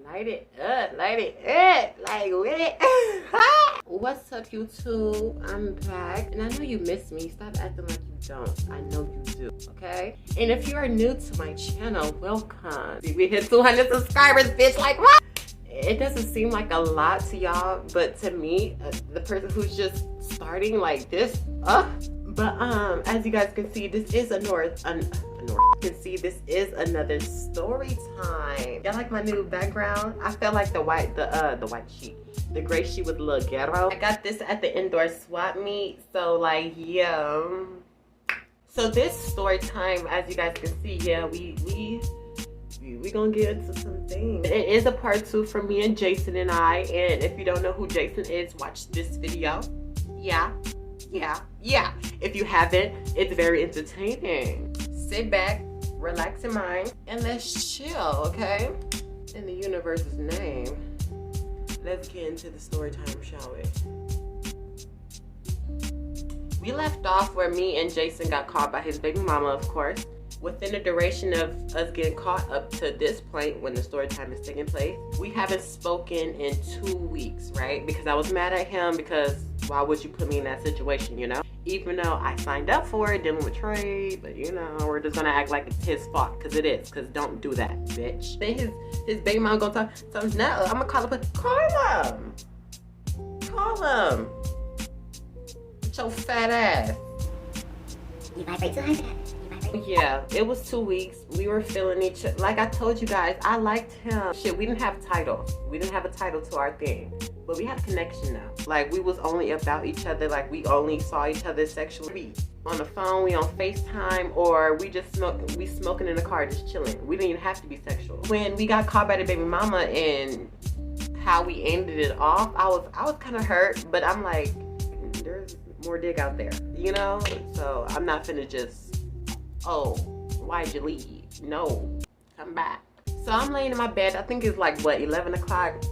Light it up, like with it. What's up, YouTube? I'm back, and I know you miss me. Stop acting like you don't. I know you do, okay? And if you are new to my channel, welcome. We hit 200 subscribers, bitch, like what? It doesn't seem like a lot to y'all, but to me, the person who's just starting like this, but as you guys can see, this is you can see this is another story time. Y'all like my new background? I felt like the white sheet, the gray sheet with a little ghetto. I got this at the indoor swap meet, so like yeah. So this story time, as you guys can see, yeah, we gonna get into some things. It is a part 2 for me and Jayson and I, and if you don't know who Jayson is, watch this video. Yeah. If you haven't, it's very entertaining. Sit back, relax your mind, and let's chill, okay? In the universe's name, let's get into the story time, shall we? We left off where me and Jayson got caught by his baby mama, of course. Within the duration of us getting caught up to this point when the story time is taking place, we haven't spoken in 2 weeks, right? Because I was mad at him because why would you put me in that situation, you know? Even though I signed up for it, dealing with trade, but you know, we're just gonna act like it's his fault, because it is, because don't do that, bitch. Then his baby mom gonna talk something, no, I'm gonna call him. Call him. With your fat ass. You vibrate so high. Yeah, it was 2 weeks. We were feeling each other. Like I told you guys, I liked him. Shit, we didn't have titles. We didn't have a title to our thing. But we had a connection now. Like we was only about each other. Like we only saw each other sexually. On the phone, we on FaceTime, or we just smoking in the car, just chilling. We didn't even have to be sexual. When we got caught by the baby mama and how we ended it off, I was kind of hurt. But I'm like, there's more dick out there, you know? So I'm not finna just, oh, why'd you leave? No, come back. So I'm laying in my bed. I think it's like, what, 11 o'clock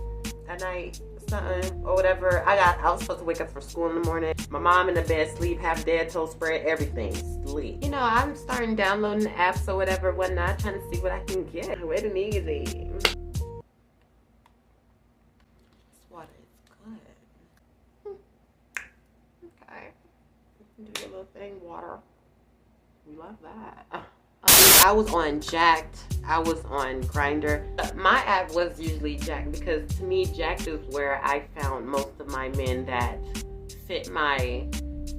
at night, something, or whatever. I was supposed to wake up for school in the morning. My mom in the bed, sleep, half dead, toast spread, everything, sleep. You know, I'm starting downloading the apps or whatever, whatnot, trying to see what I can get. Wait and easy. This water is good. Okay. Do your little thing, water. We love that. I was on Jacked. I was on Grindr. My app was usually Jacked because to me, Jacked is where I found most of my men that fit my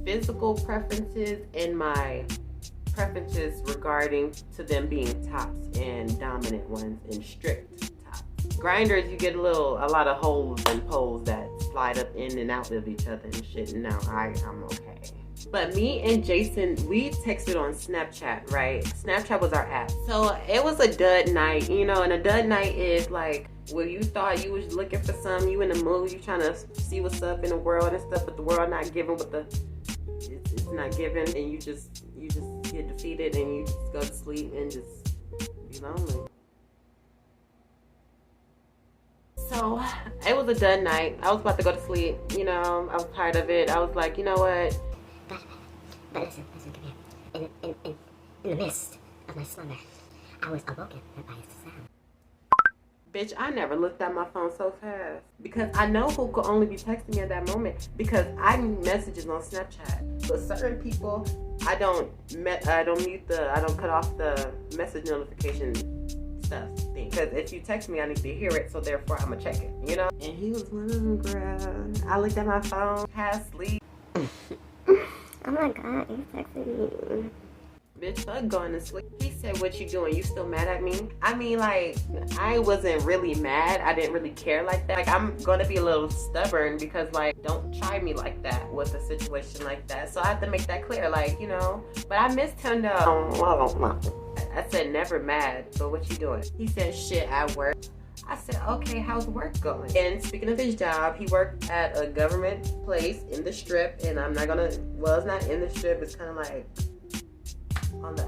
physical preferences and my preferences regarding to them being tops and dominant ones and strict tops. Grinders, you get a lot of holes and poles that slide up in and out of each other and shit. And now I'm okay. But me and Jayson, we texted on Snapchat, right? Snapchat was our app. So it was a dud night, you know, and a dud night is like where you thought you was looking for something, you in the mood, you trying to see what's up in the world and stuff, but the world not giving what it's not giving, and you just get defeated and you just go to sleep and just be lonely. So it was a dud night. I was about to go to sleep, you know, I was tired of it. I was like, you know what? But listen, come here. In the midst of my slumber, I was awoken by a sound. Bitch, I never looked at my phone so fast. Because I know who could only be texting me at that moment. Because I messages on Snapchat. But certain people, I don't cut off the message notification stuff thing. Because if you text me, I need to hear it. So therefore, I'm gonna check it, you know? And he was one of them, girl. I looked at my phone, half asleep. Oh my god, you texted me. Bitch, fuck going to sleep. He said, what you doing? You still mad at me? I mean, like, I wasn't really mad. I didn't really care like that. Like, I'm gonna be a little stubborn because, like, don't try me like that with a situation like that. So I have to make that clear, like, you know. But I missed him though. I said, never mad, but what you doing? He said, shit, at work. I said, okay, how's work going? And speaking of his job, he worked at a government place in the Strip, and I'm not gonna, well, it's not in the Strip, it's kind of like on the,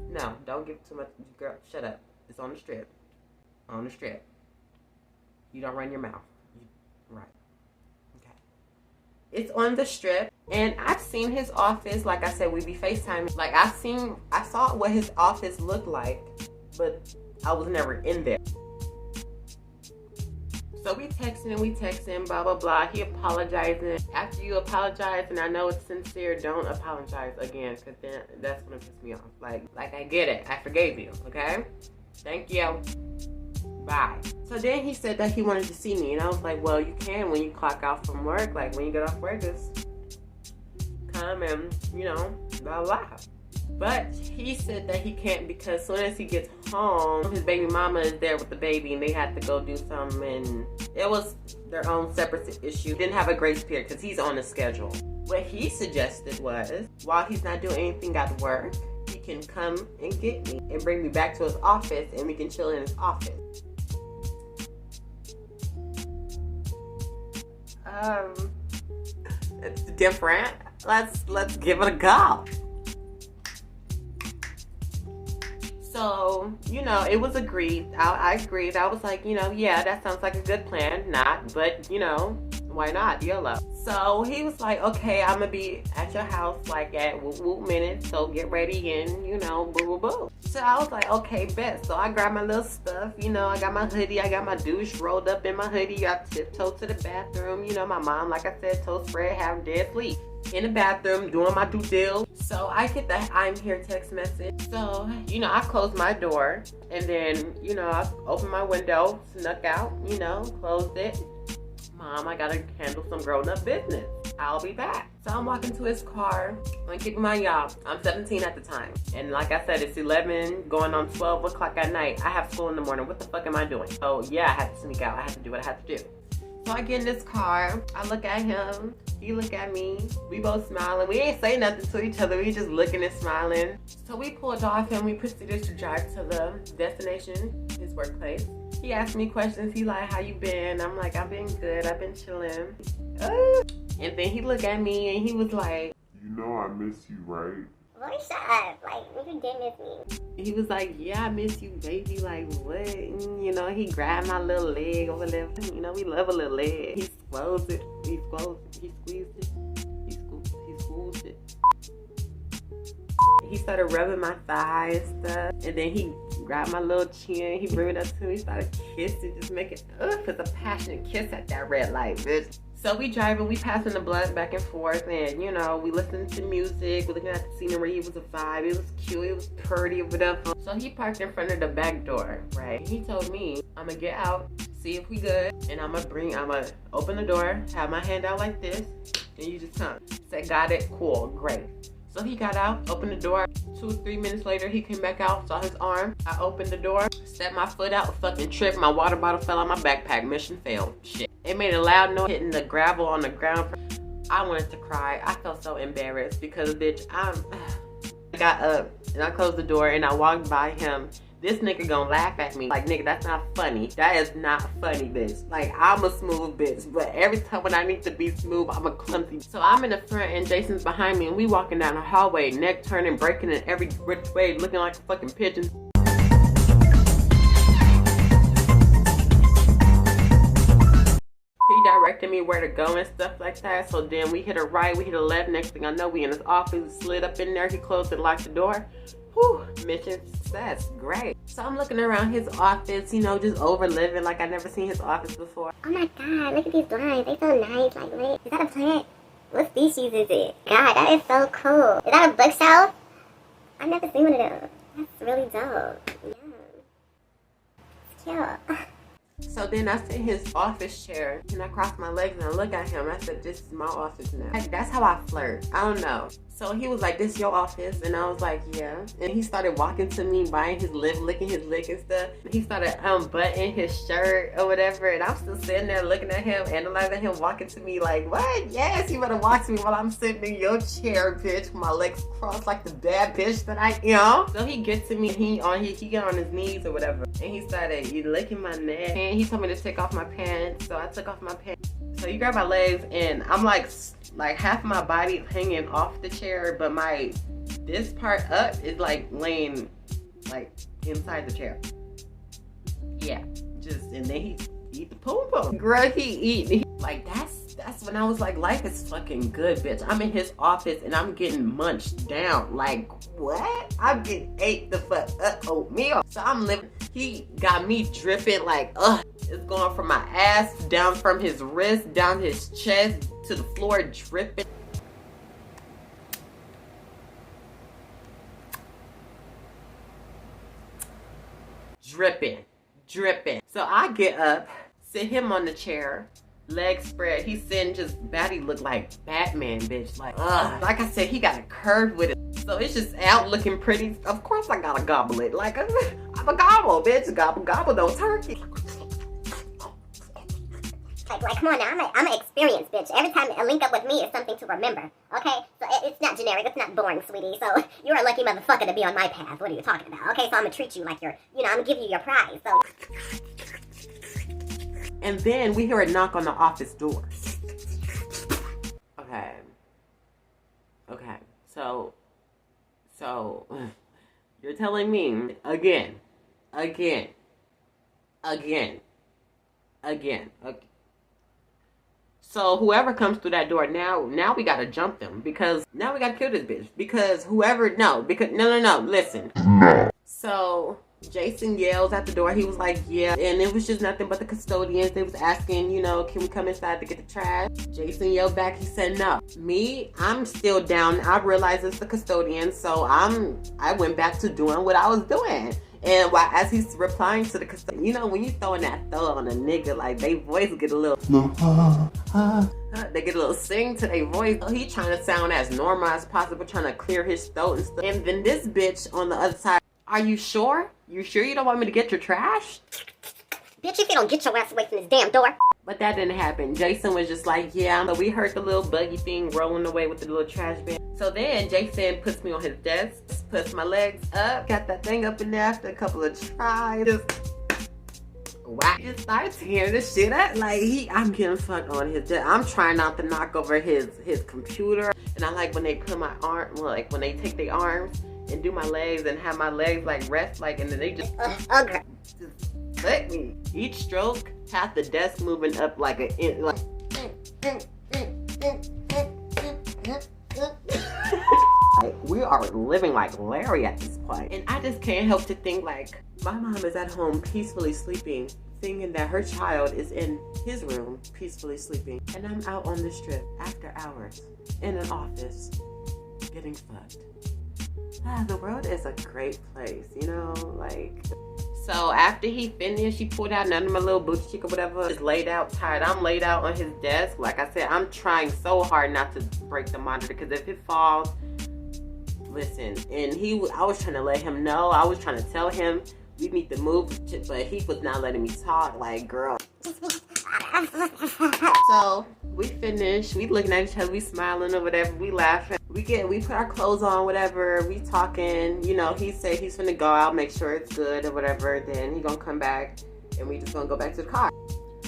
no, don't give too much, girl, shut up. It's on the Strip. On the Strip. You don't run your mouth. Right. Okay. It's on the Strip, and I've seen his office, like I said, we be FaceTiming. Like, I saw what his office looked like, but I was never in there. So we texting, blah, blah, blah. He apologizing. After you apologize, and I know it's sincere, don't apologize again, because then that's going to piss me off. Like, I get it. I forgave you, okay? Thank you. Bye. So then he said that he wanted to see me, and I was like, well, you can when you clock out from work. Like, when you get off work, just come and, you know, blah, blah. But he said that he can't because as soon as he gets home, his baby mama is there with the baby and they had to go do something, and it was their own separate issue. Didn't have a grace period because he's on a schedule. What he suggested was, while he's not doing anything at work, he can come and get me and bring me back to his office and we can chill in his office. It's different. Let's give it a go. So, you know, it was agreed. I agreed. I was like, you know, yeah, that sounds like a good plan. Not, but, you know, why not? YOLO. So he was like, okay, I'm going to be at your house like at woo minutes. So get ready and, you know, boo, boo, boo. So I was like, okay, bet. So I grabbed my little stuff. You know, I got my hoodie. I got my douche rolled up in my hoodie. I tiptoed to the bathroom. You know, my mom, like I said, toast spread, have dead sleep. In the bathroom, doing my due deal. So I get that I'm here text message. So, you know, I closed my door and then, you know, I opened my window, snuck out, you know, closed it. Mom, I gotta handle some grown-up business. I'll be back. So I'm walking to his car. And keep in mind, y'all, I'm 17 at the time. And like I said, it's 11 going on 12 o'clock at night. I have school in the morning. What the fuck am I doing? So yeah, I had to sneak out. I had to do what I had to do. So I get in this car, I look at him, he look at me, we both smiling. We ain't say nothing to each other, we just looking and smiling. So we pulled off and we proceeded to drive to the destination, his workplace. He asked me questions, he like, how you been? I'm like, I've been good, I've been chilling. And then he looked at me and he was like, you know I miss you, right? Boy, shut up. Like, you did miss me. He was like, yeah, I miss you, baby. Like, what? And, you know, he grabbed my little leg over there. You know, we love a little leg. He squoze it. He squeezed it. He squoozed it. He started rubbing my thighs and stuff. And then he grabbed my little chin. He bring it up to me. Started kissing. Just making, it's a passionate kiss at that red light, bitch. So we driving, we passing the blunt back and forth, and you know, we listening to music, we looking at the scenery. It was a vibe, it was cute, it was pretty, whatever. So he parked in front of the back door, right? He told me, I'm gonna get out, see if we good, and I'm gonna open the door, have my hand out like this, and you just come. Said, got it, cool, great. So he got out, opened the door. 2 or 3 minutes later, he came back out, saw his arm. I opened the door, stepped my foot out, fucking tripped. My water bottle fell out my backpack. Mission failed. Shit. It made a loud noise hitting the gravel on the ground. I wanted to cry. I felt so embarrassed because, bitch, I got up and I closed the door and I walked by him. This nigga gonna laugh at me. Like, nigga, that's not funny. That is not funny, bitch. Like, I'm a smooth bitch, but every time when I need to be smooth, I'm a clumsy. So I'm in the front and Jason's behind me and we walking down the hallway, neck turning, breaking in every which way, looking like a fucking pigeon. He directed me where to go and stuff like that. So then we hit a right, we hit a left. Next thing I know, we in his office, slid up in there. He closed and locked the door. Whew, mission success, great. So I'm looking around his office, you know, just over living like I never seen his office before. Oh my god, look at these blinds. They so nice. Like, wait, is that a plant? What species is it? God, that is so cool. Is that a bookshelf? I've never seen one of those. That's really dope. Yeah. It's cute. So then I sit in his office chair and I cross my legs and I look at him. I said, this is my office now. Like, that's how I flirt. I don't know. So he was like, this your office? And I was like, yeah. And he started walking to me, biting his lip, licking his lick and stuff. He started unbuttoning his shirt or whatever. And I'm still sitting there looking at him, analyzing him, walking to me like, what? Yes, you better walk to me while I'm sitting in your chair, bitch. With my legs crossed like the bad bitch that I am. So he gets to me and he get on his knees or whatever. And he started licking my neck. And he told me to take off my pants. So I took off my pants. So you grab my legs and I'm like half of my body hanging off the chair, but this part up is like laying like inside the chair. Yeah, and then he eat the poom poom. Girl, he eat. Like that's when I was like, life is fucking good, bitch. I'm in his office and I'm getting munched down. Like, what? I'm getting ate the fuck up oatmeal. So I'm living. He got me dripping like, It's going from my ass, down from his wrist, down his chest, to the floor, dripping. Dripping. So I get up, sit him on the chair, legs spread. He's sitting just bad. He look like Batman, bitch. Like, like I said, he got a curve with it. So it's just out looking pretty. Of course I gotta gobble it. Like, I'm a gobble, bitch. Gobble, gobble, don't turkey. Like, come on now, I'm an experienced bitch. Every time a link up with me is something to remember, okay? So it's not generic, it's not boring, sweetie. So you're a lucky motherfucker to be on my path. What are you talking about? Okay, so I'm gonna treat you like you're, I'm gonna give you your prize, so. And then we hear a knock on the office door. Okay, so, you're telling me, again. So whoever comes through that door now we gotta jump them, because now we gotta kill this bitch. Because no, listen. No. So Jayson yells at the door. He was like, yeah, and it was just nothing but the custodians. They was asking, can we come inside to get the trash? Jayson yelled back. He said no. I'm still down. I realized it's the custodians, so I went back to doing what I was doing. And as he's replying to the custodian, when you throwing that throw on a nigga, like, they voice get a little, they get a little sing to their voice. So he trying to sound as normal as possible, trying to clear his throat and stuff. And then this bitch on the other side, are you sure? You sure you don't want me to get your trash? Bitch, if you don't get your ass away from this damn door. But that didn't happen. Jayson was just like, yeah, we heard the little buggy thing rolling away with the little trash bin. So then Jayson puts me on his desk, puts my legs up, got that thing up in there after a couple of tries. Just whack. It starts tearing this shit up. Like, I'm getting fucked on his desk. I'm trying not to knock over his computer. And I like when they put my arm, like when they take their arms and do my legs and have my legs like rest, like, and then they just let me. Each stroke had the desk moving up like like we are living like Larry at this point. And I just can't help to think, like, my mom is at home peacefully sleeping, thinking that her child is in his room peacefully sleeping, and I'm out on the strip after hours in an office getting fucked. The world is a great place, like. So after he finished, he pulled out none of my little booty cheek or whatever. Just laid out tired. I'm laid out on his desk. Like I said, I'm trying so hard not to break the monitor, because if it falls, listen. And I was trying to let him know. I was trying to tell him we need to move, but he was not letting me talk. Like, girl. So we finished. We looking at each other. We smiling or whatever. We laughing. We put our clothes on, whatever. We talking. He said he's finna go out, make sure it's good or whatever. Then he gonna come back, and we just gonna go back to the car.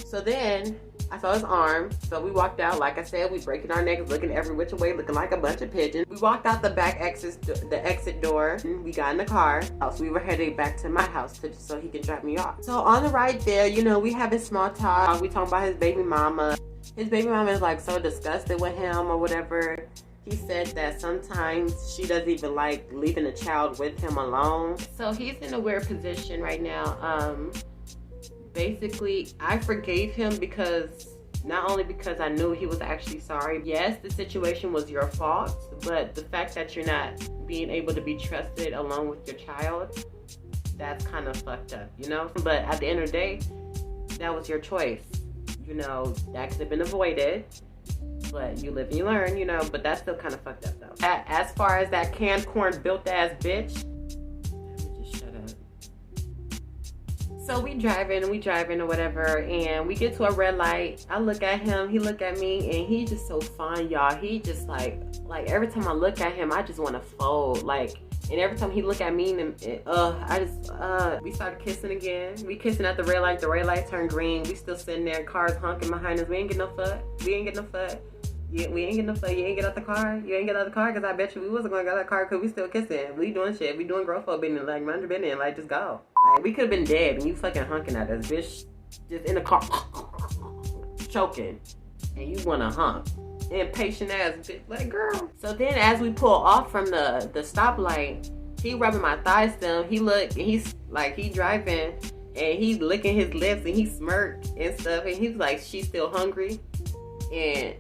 So then I saw his arm. So we walked out. Like I said, we breaking our necks, looking every which way, looking like a bunch of pigeons. We walked out the exit door. And we got in the car. So we were headed back to my house so he can drop me off. So on the ride there, we having small talk. We talking about his baby mama. His baby mama is like so disgusted with him or whatever. He said that sometimes she doesn't even like leaving a child with him alone. So he's in a weird position right now. Basically, I forgave him not only because I knew he was actually sorry. Yes, the situation was your fault, but the fact that you're not being able to be trusted alone with your child, that's kind of fucked up, But at the end of the day, that was your choice. That could have been avoided. But you live and you learn, but that's still kind of fucked up though. As far as that canned corn built ass bitch, let me just shut up. So we driving or whatever, and we get to a red light. I look at him, he look at me, and he just so fine, y'all. He just like every time I look at him, I just want to fold, like. And every time he look at me, we started kissing again. We kissing at the red light. The red light turned green. We still sitting there, cars honking behind us. We ain't getting no fuck. We ain't getting no fuck. Yeah, we ain't getting no fuck. You ain't get out the car. You ain't get out the car, because I bet you we wasn't going to get out the car, because we still kissing. We doing shit. We doing grown folk business, like, mind your business. Like, just go. Like, we could have been dead, and you fucking honking at us, bitch. Just in the car, choking. And you want to hump. Impatient ass bitch, like, girl. So then as we pull off from the stoplight, he rubbing my thigh still. He driving. and he's licking his lips and he smirked and stuff, and he was like, she's still hungry. And